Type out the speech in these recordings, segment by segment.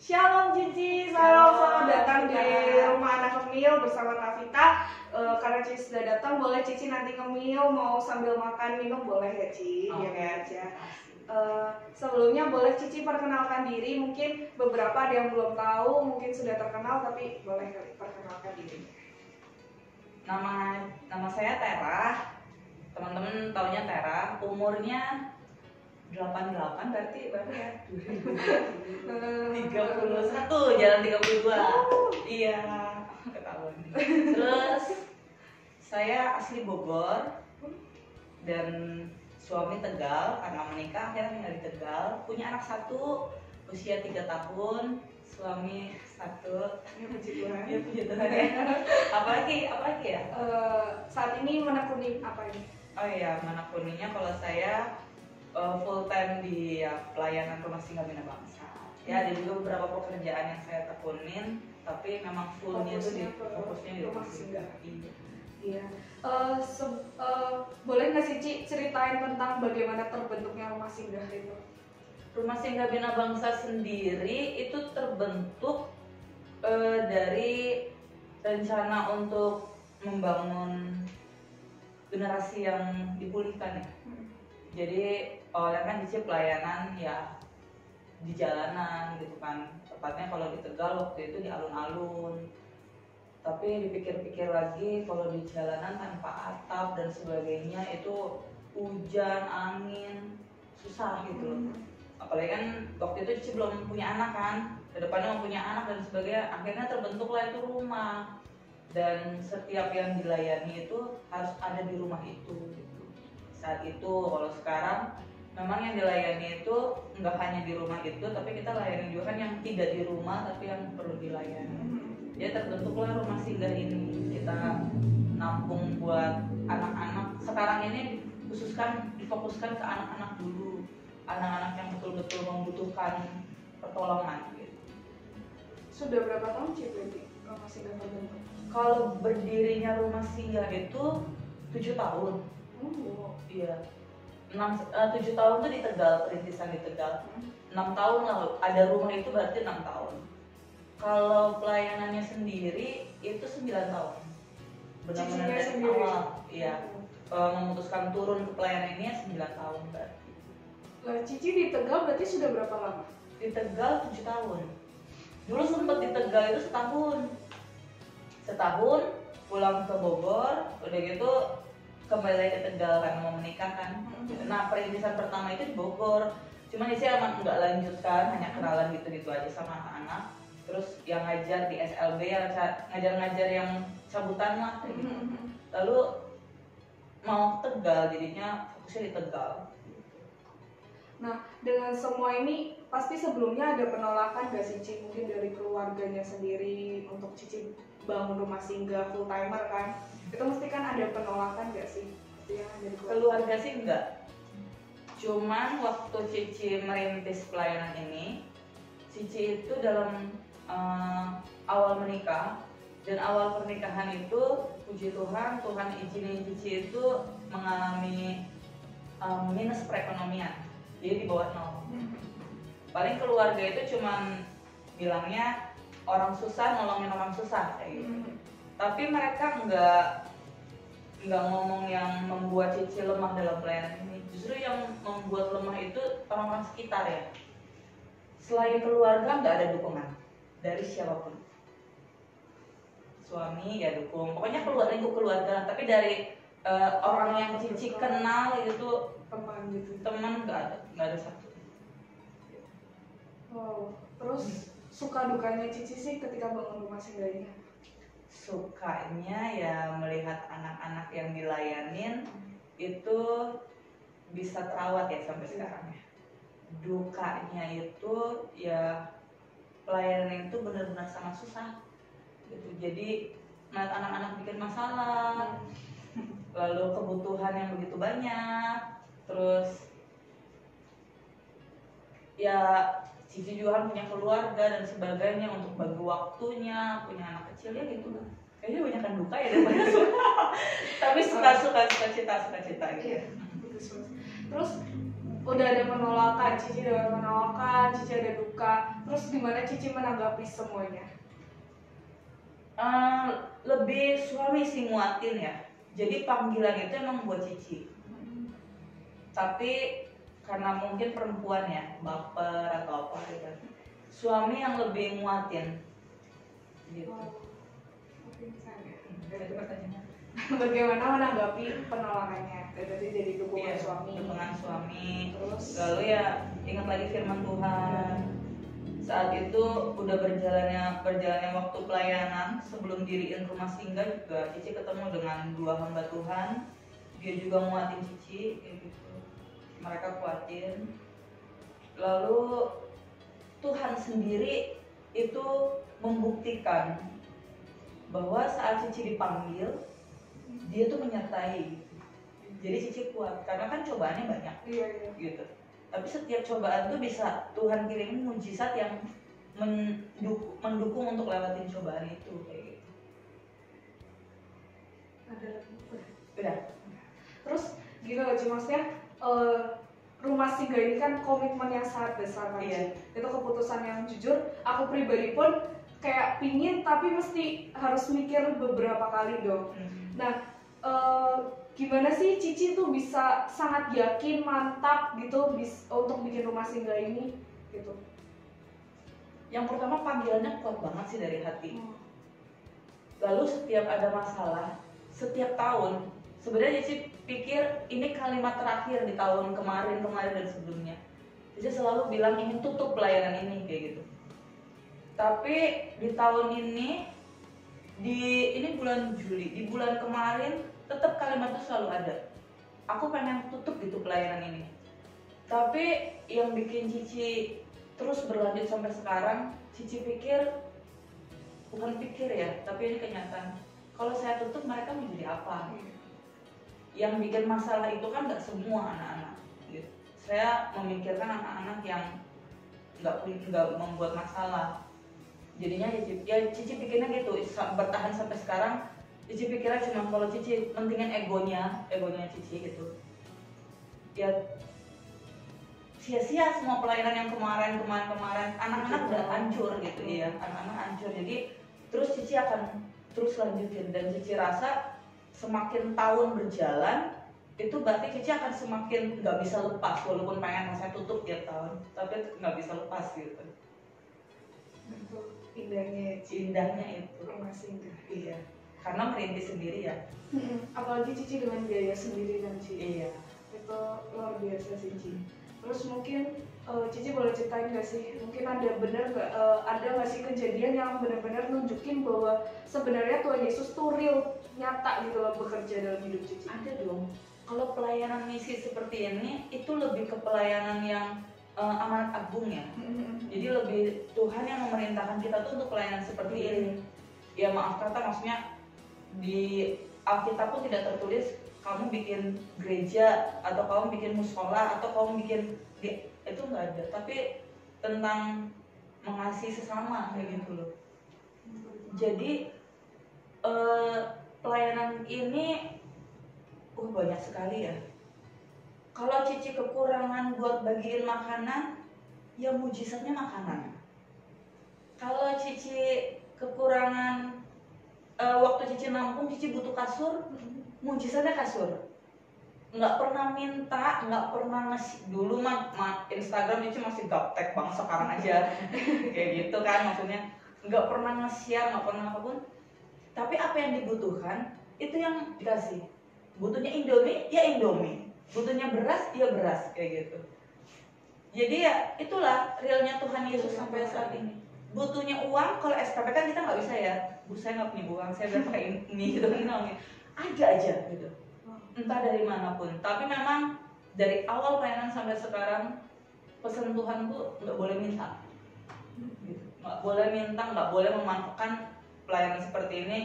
Shalom Cici, selamat datang di rumah anak Kemil bersama Kavita. Karena Cici sudah datang, boleh Cici nanti Kemil mau sambil makan minum boleh ya Cici, ya aja. Sebelumnya boleh Cici perkenalkan diri, mungkin beberapa ada yang belum tahu, mungkin sudah terkenal tapi boleh perkenalkan diri. Nama saya Tera, teman-teman taunya Tera, umurnya 88 berarti berapa ya? 31, jalan 32. Iya, ketahuan. Terus saya asli Bogor dan suami Tegal, karena menikah akhirnya tinggal di Tegal. Punya anak 1 usia 3 tahun, suami 1. Ya puji Tuhan. Ya puji Tuhan ya. Apalagi ya? Saat ini menekuni apa ini? Oh iya, menekuninya kalau saya full time di pelayanan rumah singgah bina bangsa. Ya, ada juga beberapa pekerjaan yang saya tekunin, tapi memang fullnya itu fokusnya di rumah singgah. Iya. Boleh nggak sih Ci ceritain tentang bagaimana terbentuknya rumah singgah itu? Rumah singgah bina bangsa sendiri itu terbentuk dari rencana untuk membangun generasi yang dipulihkan ya. Jadi awalnya kan Cici pelayanan ya di jalanan gitu kan, tepatnya kalau di Tegal waktu itu di alun-alun. Tapi dipikir-pikir lagi kalau di jalanan tanpa atap dan sebagainya itu hujan, angin, susah gitu loh. Apalagi kan waktu itu Cici belum punya anak kan, kedepannya mau punya anak dan sebagainya. Akhirnya terbentuklah itu rumah, dan setiap yang dilayani itu harus ada di rumah itu gitu. Saat itu, kalau sekarang memang yang dilayani itu nggak hanya di rumah itu, tapi kita layani juga kan yang tidak di rumah tapi yang perlu dilayani. Jadi terbentuklah rumah singgah ini. Kita nampung buat anak-anak. Sekarang ini difokuskan ke anak-anak dulu, anak-anak yang betul-betul membutuhkan pertolongan gitu. Sudah berapa tahun Ci berarti rumah singgah terbentuk? Kalau berdirinya rumah singgah itu 7 tahun. Iya. 7 tahun tuh di Tegal, perintisan di Tegal. 6 tahun lalu ada rumah itu berarti 6 tahun. Kalau pelayanannya sendiri itu 9 tahun. Benar-benar dari awal. Iya. Memutuskan turun ke pelayanan ini 9 tahun berarti. Lah Cici di Tegal berarti sudah berapa lama? Di Tegal 7 tahun. Dulu sempat di Tegal itu setahun, pulang ke Bogor, udah gitu kembali ke Tegal karena mau menikah kan. Nah, perintisan pertama itu di Bogor. Cuman saya emang nggak lanjutkan, hanya kenalan gitu-gitu aja sama anak-anak. Terus yang ngajar di SLB, yang ngajar-ngajar yang cabutan lah kayak gitu. Lalu mau Tegal, jadinya fokusnya di Tegal. Nah, dengan semua ini pasti sebelumnya ada penolakan gak sih Ci? Mungkin dari keluarganya sendiri untuk Cici bangun rumah singgah full timer kan? Itu mesti kan ada penolakan gak sih? Keluarga sih enggak. Cuman waktu Cici merintis pelayanan ini, Cici itu dalam awal menikah, dan awal pernikahan itu puji Tuhan izinin Cici itu mengalami minus perekonomian, jadi di bawah 0. Paling keluarga itu cuman bilangnya orang susah nolongin orang susah kayak gitu. Tapi mereka nggak ngomong yang membuat Cici lemah dalam pelayanan ini. Justru yang membuat lemah itu orang-orang sekitar ya. Selain keluarga nggak ada dukungan dari siapapun. Suami ya dukung, pokoknya lingkup keluarga. Tapi dari orang yang Cici kenal itu teman nggak ada satu. Wow. Terus suka dukanya Cici sih ketika bangun rumah singgah ini? Sukanya ya melihat anak-anak yang dilayanin itu bisa terawat ya sampai sekarang ya. Dukanya itu ya pelayanan itu benar-benar sangat susah gitu. Jadi melihat anak-anak bikin masalah, lalu kebutuhan yang begitu banyak, terus ya Cici juga kan punya keluarga dan sebagainya untuk bagi waktunya, punya anak kecil ya gitu lah. Kayaknya banyak kan duka ya daripada suka. Tapi suka cita gitu. Terus udah ada penolakan, Cici ada penolakan, Cici ada duka, terus gimana Cici menanggapi semuanya? Lebih suami sih nguatin ya. Jadi panggilan itu emang buat Cici. Tapi karena mungkin perempuan ya, baper atau apa gitu. Suami yang lebih nguatin. Gitu. Itu pertanyaannya. Bagaimana menanggapi penolakannya? Dari dukungan suami. Dukungan suami. Terus lalu ya ingat lagi firman Tuhan. Saat itu udah berjalannya waktu pelayanan, sebelum diriin rumah singgah juga Cici ketemu dengan 2 hamba Tuhan. Dia juga nguatin Cici kayak gitu. Mereka kuatin. Lalu Tuhan sendiri itu membuktikan bahwa saat Cici dipanggil, dia tuh menyertai. Jadi Cici kuat karena kan cobaannya banyak. Iya. Gitu. Tapi setiap cobaan tuh bisa Tuhan kirimin mujizat yang mendukung untuk lewatin cobaan itu kayak gitu. Ada lagi? Udah. Terus gini loh Ci, maksudnya rumah singgah ini kan komitmen yang sangat besar kan Ci. Itu keputusan yang jujur, aku pribadi pun kayak pingin tapi mesti harus mikir beberapa kali dong. Nah, gimana sih Cici tuh bisa sangat yakin, mantap gitu untuk bikin rumah singgah ini gitu? Yang pertama panggilannya kuat banget sih dari hati. Lalu setiap ada masalah, setiap tahun, sebenarnya Cici pikir ini kalimat terakhir di tahun kemarin dan sebelumnya. Cici selalu bilang ingin tutup pelayanan ini kayak gitu. Tapi di tahun ini, ini bulan Juli, di bulan kemarin tetap kalimat itu selalu ada. Aku pengen tutup gitu pelayanan ini. Tapi yang bikin Cici terus berlanjut sampai sekarang, Cici pikir, bukan pikir ya, tapi ini kenyataan. Kalau saya tutup mereka mau jadi apa? Yang bikin masalah itu kan nggak semua anak-anak. Gitu. Saya memikirkan anak-anak yang nggak membuat masalah. Jadinya Cici pikirnya gitu, bertahan sampai sekarang. Cici pikirnya cuma kalau Cici pentingin egonya Cici gitu. Ya sia-sia semua pelayanan yang kemarin anak-anak udah hancur gitu ya, anak-anak hancur. Jadi terus Cici akan terus lanjutin dan Cici rasa semakin tahun berjalan itu berarti Cici akan semakin nggak bisa lepas walaupun pengen saya tutup tiap tahun tapi nggak bisa lepas gitu. Indahnya itu rumah singgah. Iya, karena merintis sendiri ya. Apalagi Cici dengan biaya sendiri kan Ci. Iya. Itu luar biasa sih Ci. Terus mungkin Cici boleh ceritain nggak sih? Mungkin ada nggak sih kejadian yang benar-benar nunjukin bahwa sebenarnya Tuhan Yesus tuh real, nyata gitu loh bekerja dalam hidup Cici? Ada dong. Kalau pelayanan misi seperti ini itu lebih ke pelayanan yang amanat agung ya. Jadi lebih Tuhan yang memerintahkan kita tuh untuk pelayanan seperti ini. Ya maaf kata, maksudnya di Alkitab pun tidak tertulis kamu bikin gereja atau kamu bikin musola atau kamu bikin itu nggak ada. Tapi tentang mengasihi sesama kayak gitu loh. Jadi pelayanan ini banyak sekali ya. Kalau Cici kekurangan buat bagiin makanan, ya mujizatnya makanan. Kalau Cici kekurangan waktu Cici nampung, Cici butuh kasur, mujizatnya kasur. Nggak pernah minta, nggak pernah ngasih. Dulu mah Instagram Cici masih gaptek banget, sekarang aja kayak gitu kan, maksudnya nggak pernah nge-share, nggak pernah apapun. Tapi apa yang dibutuhkan itu yang dikasih. Butuhnya Indomie, ya Indomie. Butuhnya beras, ya beras, kayak gitu. Jadi ya itulah realnya Tuhan Yesus sampai saat ini. Butuhnya uang, kalau SPP kan kita nggak bisa ya. Bu, saya nggak punya uang, saya udah pakai ini gitu kan. Ada aja gitu. Entah dari manapun. Tapi memang dari awal pelayanan sampai sekarang pesan Tuhan tuh nggak boleh minta. Gitu. Nggak boleh minta, nggak boleh memanfaatkan pelayanan seperti ini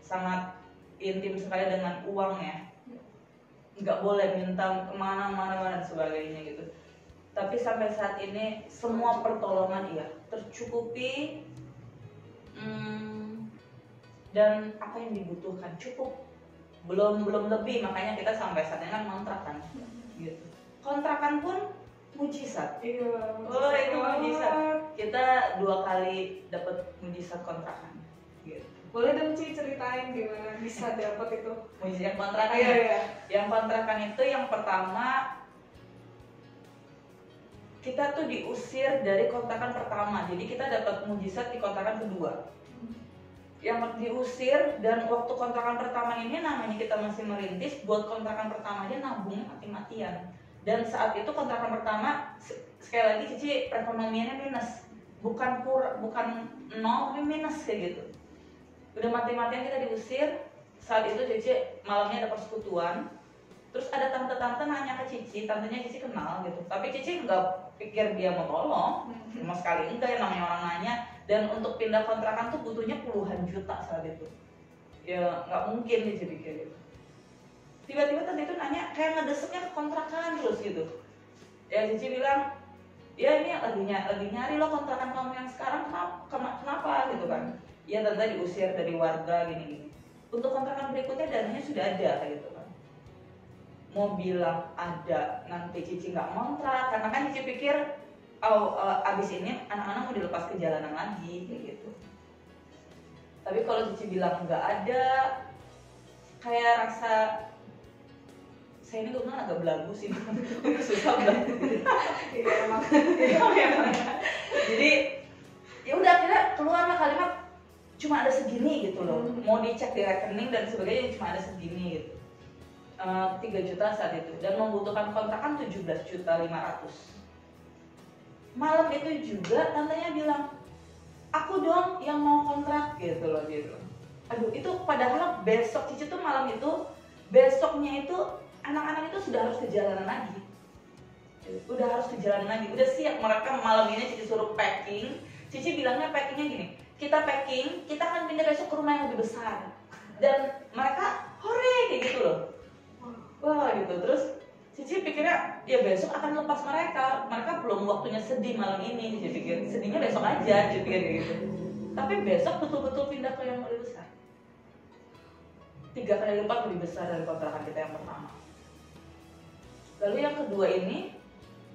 sangat intim sekali dengan uang ya. Nggak boleh minta kemana-mana dan sebagainya gitu. Tapi sampai saat ini semua pertolongan tercukupi dan apa yang dibutuhkan cukup, belum lebih. Makanya kita sampai saat ini kan kontrak kan gitu. Kontrakan pun mujizat. Iya. Oh itu mujizat. banget. Kita 2 kali dapat mujizat kontrakan. Gitu. Boleh dong Ci ceritain gimana bisa dapat itu? Mujizat kontrakan. Iya, iya. Yang kontrakan itu yang pertama kita tuh diusir dari kontrakan pertama. Jadi kita dapat mujizat di kontrakan kedua. Yang diusir, dan waktu kontrakan pertama ini namanya kita masih merintis, buat kontrakan pertama aja nabungnya mati-matian. Dan saat itu kontrakan pertama sekali lagi Cici perekonomiannya minus, bukan nol tapi minus kayak gitu. Udah mati-matian kita diusir. Saat itu Cici malamnya ada persekutuan. Terus ada tante-tante nanya ke Cici, tantenya Cici kenal gitu. Tapi Cici nggak pikir dia mau tolong, sama sekali enggak, yang namanya orang nanya. Dan untuk pindah kontrakan tuh butuhnya puluhan juta saat itu. Ya nggak mungkin Cici pikir gitu. Tiba-tiba tante itu nanya, kayak ngedeseknya ke kontrakan terus gitu. Ya Cici bilang, ya ini lagi nyari lo kontrakan kamu yang sekarang, kenapa gitu kan. Ya tante diusir dari warga gini-gini. Untuk kontrakan berikutnya dananya sudah ada kayak gitu kan. Mau bilang ada, nanti Cici nggak ngontrak, karena kan Cici pikir abis ini anak-anak mau dilepas ke jalanan lagi kayak gitu. Tapi kalau Cici bilang nggak ada, kayak rasa saya ini kebetulan agak belagu sih, susah belagu. Iya emang. Jadi ya udah akhirnya keluarlah kalimat cuma ada segini gitu loh. Mau dicek di rekening dan sebagainya cuma ada segini gitu. 3 juta saat itu, dan membutuhkan kontrakan 17.500.000. Malam itu juga tantenya bilang, aku dong yang mau kontrak gitu loh dia bilang. Aduh itu padahal besok Cici tuh malam itu, besoknya itu anak-anak itu sudah harus ke jalanan lagi. Udah harus ke jalanan lagi, udah siap mereka malam ini Cici suruh packing. Cici bilangnya packingnya gini, kita packing, kita akan pindah besok ke rumah yang lebih besar. Dan mereka hore kayak gitu loh. Wah gitu, terus Cici pikirnya ya besok akan lepas mereka belum waktunya sedih malam ini. Cici pikir sedihnya besok aja, Cici pikir kayak gitu. Tapi besok betul-betul pindah ke yang lebih besar, 3 kali lipat lebih besar dari kontrakan kita yang pertama. Lalu yang kedua ini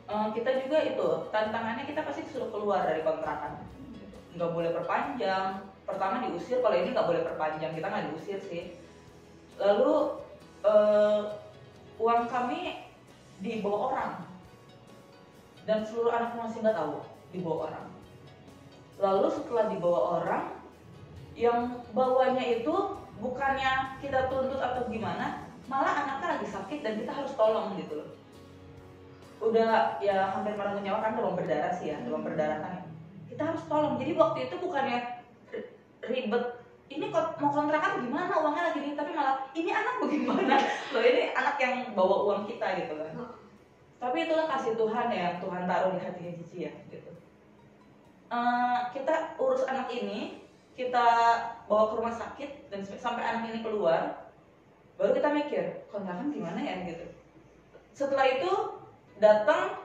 kita juga itu tantangannya, kita pasti disuruh keluar dari kontrakan, nggak boleh perpanjang. Pertama diusir, kalau ini nggak boleh perpanjang, kita nggak diusir sih. Lalu uang kami dibawa orang, dan seluruh anak masih nggak tahu dibawa orang. Lalu setelah dibawa orang, yang bawanya itu bukannya kita tuntut atau gimana, malah anaknya lagi sakit dan kita harus tolong gitu loh. Udah ya hampir merenggut nyawa, kan demam berdarah sih ya, demam berdarah kan. Kita harus tolong. Jadi waktu itu bukannya ribet, ini mau kontrakan gimana, uangnya lagi nih, tapi malah ini anak bagaimana loh, ini anak yang bawa uang kita gitu kan. Tapi itulah kasih Tuhan ya, Tuhan taruh di hatinya Cici ya gitu. Kita urus anak ini, kita bawa ke rumah sakit, dan sampai anak ini keluar, baru kita mikir kontrakan gimana ya gitu. Setelah itu datang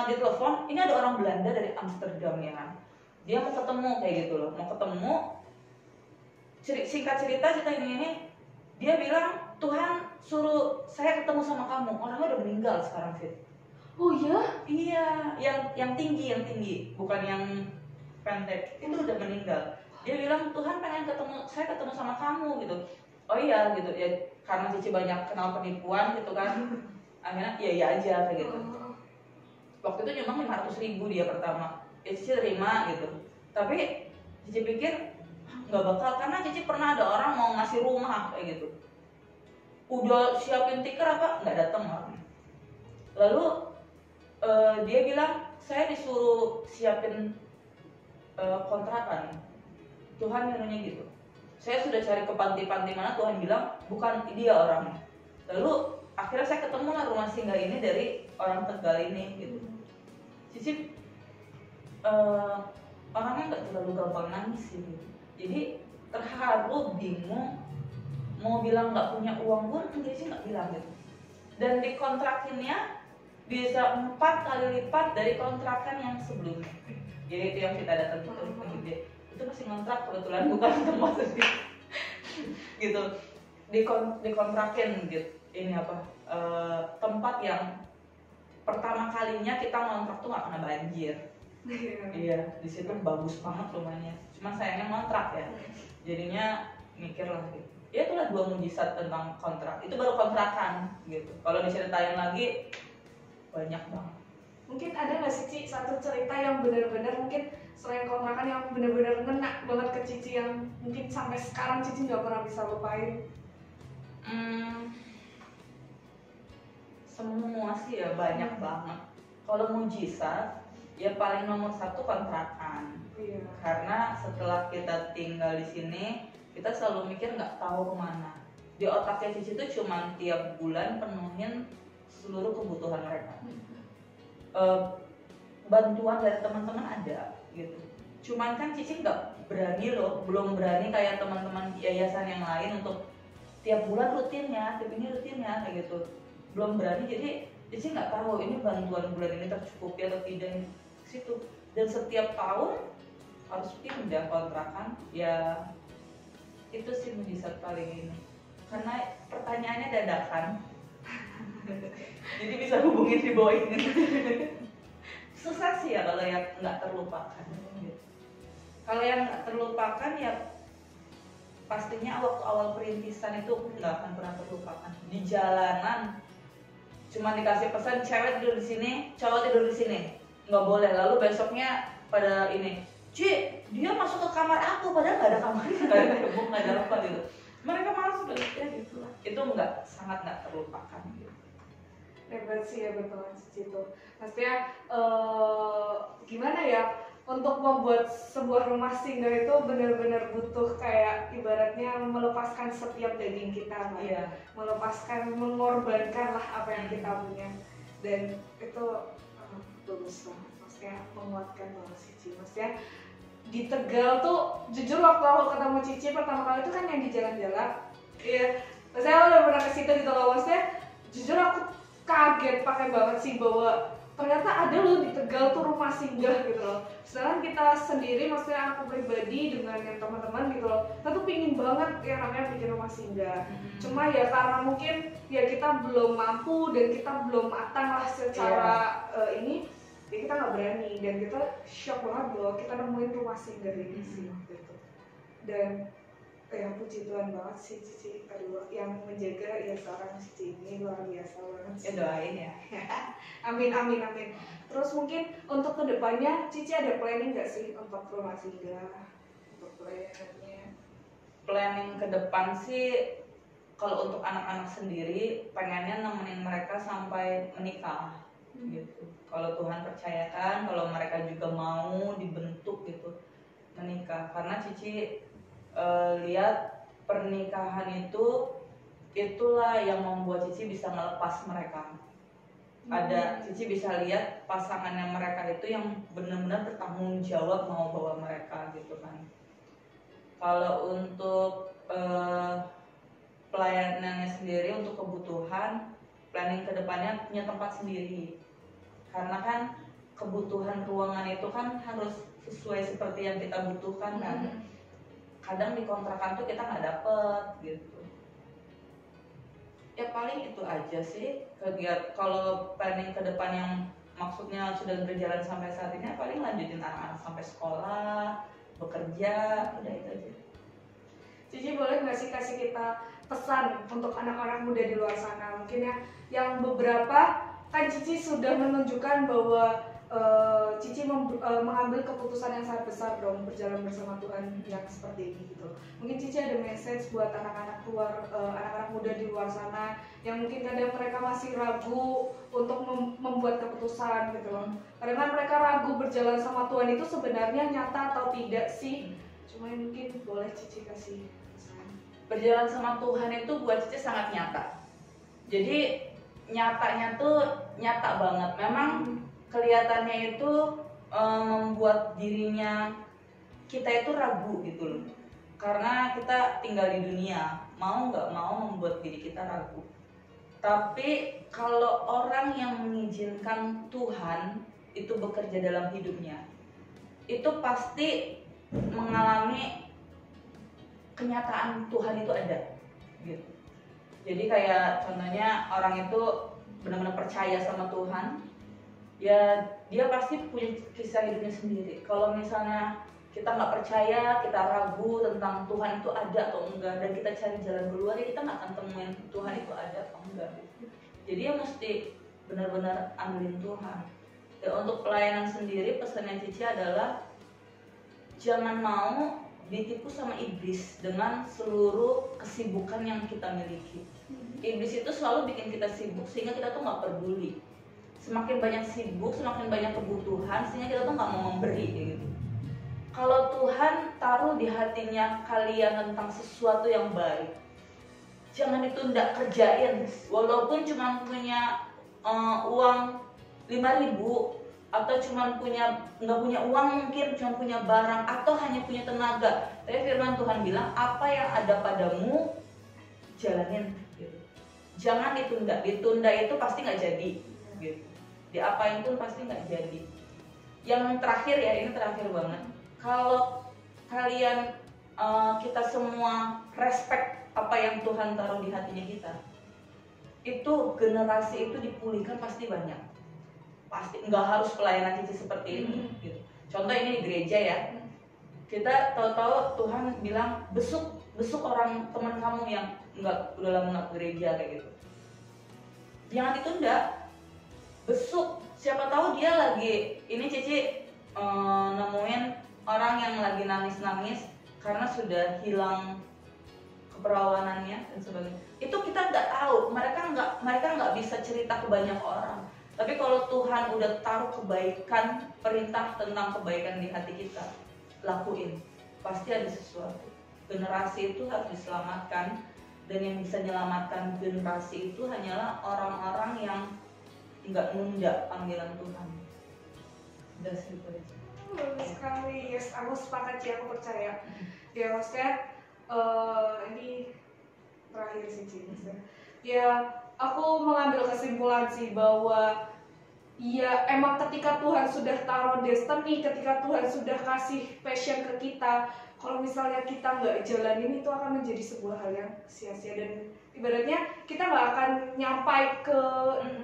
di telepon, ini ada orang Belanda dari Amsterdam ya kan, dia mau ketemu kayak gitu loh, mau ketemu. Singkat cerita ini, dia bilang Tuhan suruh saya ketemu sama kamu, orangnya udah meninggal sekarang Fit. Oh ya? Iya, yang tinggi, bukan yang pendek, itu udah meninggal. Dia bilang Tuhan pengen saya ketemu sama kamu gitu. Oh iya gitu ya, karena Cici banyak kenal penipuan gitu kan. Akhirnya iya aja kayak gitu. Waktu itu nyumbang 500.000 dia pertama, ya Cici terima gitu. Tapi Cici pikir nggak bakal, karena Cici pernah ada orang mau ngasih rumah kayak gitu, udah siapin tiker apa nggak datang orangnya. Lalu dia bilang saya disuruh siapin kontrakan, Tuhan nyuruhnya gitu. Saya sudah cari ke panti-panti mana, Tuhan bilang bukan dia orangnya. Lalu akhirnya saya ketemu lah rumah singgah ini dari orang Tegal ini gitu. Cici orangnya nggak terlalu gampang nangis sih gitu. Jadi terharu, bingung, mau bilang nggak punya uang pun Cici nggak bilang gitu. Dan dikontrakinnya bisa 4 kali lipat dari kontrakan yang sebelumnya. Jadi itu yang kita datang itu masih ngontrak kebetulan, bukan tempat sendiri gitu. Dikontrakin gitu, ini apa tempat yang pertama kalinya kita ngontrak tuh nggak pernah banjir. Iya, di situ bagus banget rumahnya. Cuman sayangnya ngontrak ya. Jadinya mikir lah gitu. Ya itulah 2 mujizat tentang kontrak. Itu baru kontrakan gitu. Kalau diceritain lagi banyak banget. Mungkin ada nggak sih Ci satu cerita yang benar-benar mungkin selain kontrakan yang benar-benar ngena banget ke Cici yang mungkin sampai sekarang Cici nggak pernah bisa lupain? Semua sih ya banyak banget. Kalau mujizat ya paling nomor 1 kontrakan. Iya. Karena setelah kita tinggal di sini kita selalu mikir nggak tahu kemana. Di otaknya Cici tuh cuma tiap bulan penuhin seluruh kebutuhan mereka. Bantuan dari teman-teman ada gitu. Cuman kan Cici nggak berani loh, belum berani kayak teman-teman yayasan yang lain untuk tiap bulan rutinnya, tiap ini rutinnya kayak gitu. Belum berani, jadi Cici nggak tahu ini bantuan bulan ini tercukupi atau tidak situ. Dan setiap tahun harus pindah kontrakan, ya itu sih mujizat paling ini. Karena pertanyaannya dadakan. Jadi bisa hubungin di bawah ini. Susah sih ya kalau yang nggak terlupakan. Kalau yang nggak terlupakan ya pastinya waktu awal perintisan itu nggak akan pernah terlupakan. Di jalanan cuma dikasih pesan cewek tidur di sini, cowok tidur di sini, nggak boleh. Lalu besoknya pada ini, Ci, dia masuk ke kamar aku padahal nggak ada kamarnya, nggak ada tembok, nggak ada apa gitu. Mereka malas udah ya gitu lah. Itu sangat nggak terlupakan. Gitu. Hebat sih ya betul Cici itu. Maksudnya gimana ya, untuk membuat sebuah rumah singgah itu benar-benar butuh kayak ibaratnya melepaskan setiap daging kita, Iya. melepaskan, mengorbankan lah apa yang kita punya, dan itu bagus banget, maksudnya menguatkan banget Cici. Maksudnya di Tegal tuh jujur waktu aku ketemu Cici pertama kali itu kan yang di jalan-jalan, iya, saya udah pernah ke situ gitu loh. Maksudnya jujur aku kaget pakai banget sih bahwa ternyata ada loh di Tegal tuh rumah singgah gitu loh. Sedangkan kita sendiri, maksudnya aku pribadi dengan yang teman-teman gitu loh, kita tuh pingin banget yang namanya bikin rumah singgah. Cuma ya karena mungkin ya kita belum mampu dan kita belum matang lah secara ini, ya kita nggak berani, dan kita shock banget bahwa kita nemuin rumah singgah ini sih waktu itu. Dan ya puji Tuhan banget sih Cici kedua yang menjaga ya seorang Cici ini luar biasa banget sih. Ya doain ya. Amin amin amin. Terus mungkin untuk kedepannya Cici ada planning nggak sih untuk rumah singgah, untuk planning? Planning ke depan sih kalau untuk anak-anak sendiri pengennya nemenin mereka sampai menikah gitu. Kalau Tuhan percayakan, kalau mereka juga mau dibentuk gitu menikah, karena Cici lihat pernikahan itulah yang membuat Cici bisa melepas mereka. Ada Cici bisa lihat pasangannya mereka itu yang benar-benar bertanggung jawab mau bawa mereka gitu kan. Kalau untuk pelayanannya sendiri, untuk kebutuhan, planning kedepannya punya tempat sendiri. Karena kan kebutuhan ruangan itu kan harus sesuai seperti yang kita butuhkan kan. Kadang di kontrakan tuh kita nggak dapet gitu. Ya paling itu aja sih kegiatan. Kalau planning ke depan yang maksudnya sudah berjalan sampai saat ini, paling lanjutin anak-anak sampai sekolah, bekerja, udah itu aja. Cici boleh nggak sih kasih kita pesan untuk anak-anak muda di luar sana? Mungkin ya yang beberapa kan Cici sudah menunjukkan bahwa Cici mengambil keputusan yang sangat besar dong berjalan bersama Tuhan yang seperti ini gitu. Mungkin Cici ada message buat anak-anak anak-anak muda di luar sana yang mungkin kadang mereka masih ragu untuk membuat keputusan gitu loh. Karena mereka ragu berjalan sama Tuhan itu sebenarnya nyata atau tidak sih? Cuma mungkin boleh Cici kasih pesan. Berjalan sama Tuhan itu buat Cici sangat nyata. Jadi nyatanya tuh nyata banget. Memang kelihatannya itu membuat dirinya kita itu ragu gitu loh, karena kita tinggal di dunia, mau nggak mau membuat diri kita ragu. Tapi kalau orang yang mengizinkan Tuhan itu bekerja dalam hidupnya, itu pasti mengalami kenyataan Tuhan itu ada gitu. Jadi kayak contohnya orang itu benar-benar percaya sama Tuhan, ya dia pasti punya kisah hidupnya sendiri. Kalau misalnya kita nggak percaya, kita ragu tentang Tuhan itu ada atau enggak, dan kita cari jalan keluar, ya kita nggak akan temuin Tuhan itu ada atau enggak. Jadi ya mesti benar-benar ambilin Tuhan. Dan untuk pelayanan sendiri, pesannya Cici adalah jangan mau ditipu sama iblis dengan seluruh kesibukan yang kita miliki. Iblis itu selalu bikin kita sibuk sehingga kita tuh nggak peduli. Semakin banyak sibuk, semakin banyak kebutuhan, sehingga kita tuh nggak mau memberi gitu. Kalau Tuhan taruh di hatinya kalian tentang sesuatu yang baik, jangan ditunda, kerjain. Walaupun cuma punya uang 5.000 atau cuma nggak punya uang, mungkin cuma punya barang atau hanya punya tenaga. Tapi firman Tuhan bilang apa yang ada padamu jalanin. Gitu. Jangan ditunda. Ditunda itu pasti nggak jadi. Gitu. Diapain pun pasti nggak jadi. Yang terakhir ya, ini terakhir banget. Kalau kalian kita semua respect apa yang Tuhan taruh di hatinya kita, itu generasi itu dipulihkan pasti banyak. Pasti nggak harus pelayanan Cici seperti ini gitu. Contoh ini di gereja ya, kita tahu-tahu Tuhan bilang besuk orang teman kamu yang udah lama nggak gereja kayak gitu. Jangan ditunda, besuk. Siapa tahu dia lagi, ini Cici nemuin orang yang lagi nangis-nangis karena sudah hilang keperawanannya dan sebagainya. Itu kita nggak tahu, mereka nggak bisa cerita ke banyak orang. Tapi kalau Tuhan udah taruh kebaikan, perintah tentang kebaikan di hati kita, lakuin. Pasti ada sesuatu. Generasi itu harus diselamatkan, dan yang bisa menyelamatkan generasi itu hanyalah orang-orang yang nggak nunda panggilan Tuhan. Udah segitu aja. Bagus sekali, yes, aku sepakat sih, aku percaya. Ya maksudnya ini terakhir sih Ci. Ya aku mengambil kesimpulan sih bahwa ya emang ketika Tuhan sudah taruh destiny, ketika Tuhan sudah kasih passion ke kita, kalau misalnya kita nggak jalanin itu akan menjadi sebuah hal yang sia-sia, dan ibaratnya kita nggak akan nyampai ke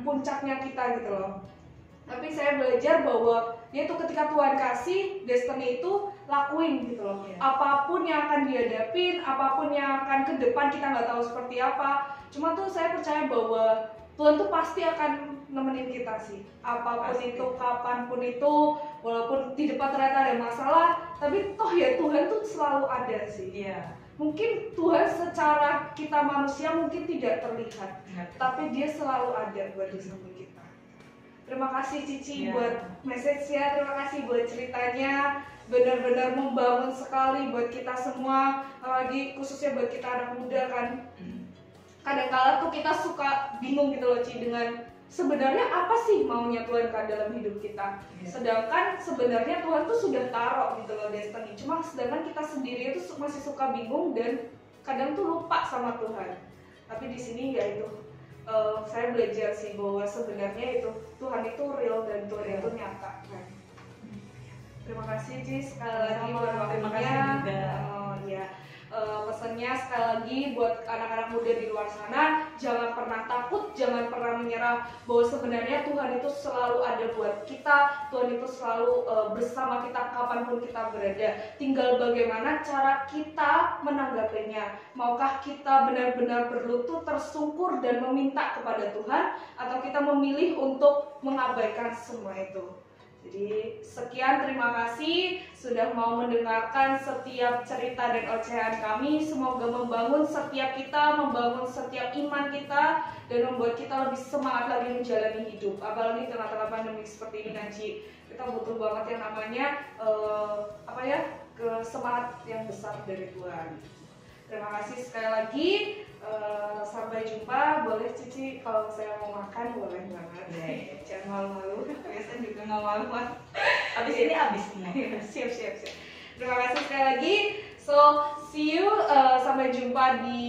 puncaknya kita gitu loh. Tapi saya belajar bahwa yaitu ketika Tuhan kasih destiny itu lakuin gitu loh. Apapun yang akan dihadapin, apapun yang akan ke depan kita nggak tahu seperti apa. Cuma tuh saya percaya bahwa Tuhan tuh pasti akan nemenin kita sih. Apapun pasti. Itu, kapanpun itu, walaupun di depan ternyata ada masalah, tapi toh ya Tuhan tuh selalu ada sih. Iya. Mungkin Tuhan secara kita manusia mungkin tidak terlihat, tapi Dia selalu ada buat di samping kita. Terima kasih Cici buat message-nya, terima kasih buat ceritanya. Benar-benar membangun sekali buat kita semua, apalagi khususnya buat kita anak muda kan. Kadang-kala tuh kita suka bingung gitu loh Ci, dengan sebenarnya apa sih maunya Tuhan kan dalam hidup kita. Sedangkan sebenarnya Tuhan tuh sudah taruh gitu loh destiny. Cuma sedangkan kita sendiri itu masih suka bingung dan kadang tuh lupa sama Tuhan. Tapi di sini ya itu saya belajar sih bahwa sebenarnya itu Tuhan itu real dan Tuhan itu nyata kan. Terima kasih Ci sekali lagi buat waktunya. Pesannya sekali lagi buat anak-anak muda di luar sana, jangan pernah takut, jangan pernah menyerah, bahwa sebenarnya Tuhan itu selalu ada buat kita, Tuhan itu selalu bersama kita kapanpun kita berada. Tinggal bagaimana cara kita menanggapinya. Maukah kita benar-benar berlutut, tersungkur dan meminta kepada Tuhan, atau kita memilih untuk mengabaikan semua itu. Jadi sekian, terima kasih sudah mau mendengarkan setiap cerita dan ocehan kami. Semoga membangun setiap kita, membangun setiap iman kita, dan membuat kita lebih semangat lagi menjalani hidup. Apalagi di tengah-tengah pandemi seperti ini Ci, kita butuh banget yang namanya semangat yang besar dari Tuhan. Terima kasih sekali lagi. Sampai jumpa. Boleh Cici kalau saya mau makan boleh banget. Jangan malu-malu. Biasanya juga nggak malu kan. Abis ini abis semua. Siap. Terima kasih sekali lagi. So see you. Sampai jumpa di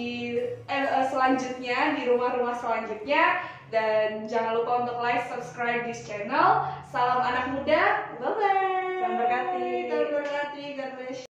selanjutnya, di rumah-rumah selanjutnya. Dan jangan lupa untuk like, subscribe di channel. Salam anak muda. Bye bye. Tuhan berkati. God bless.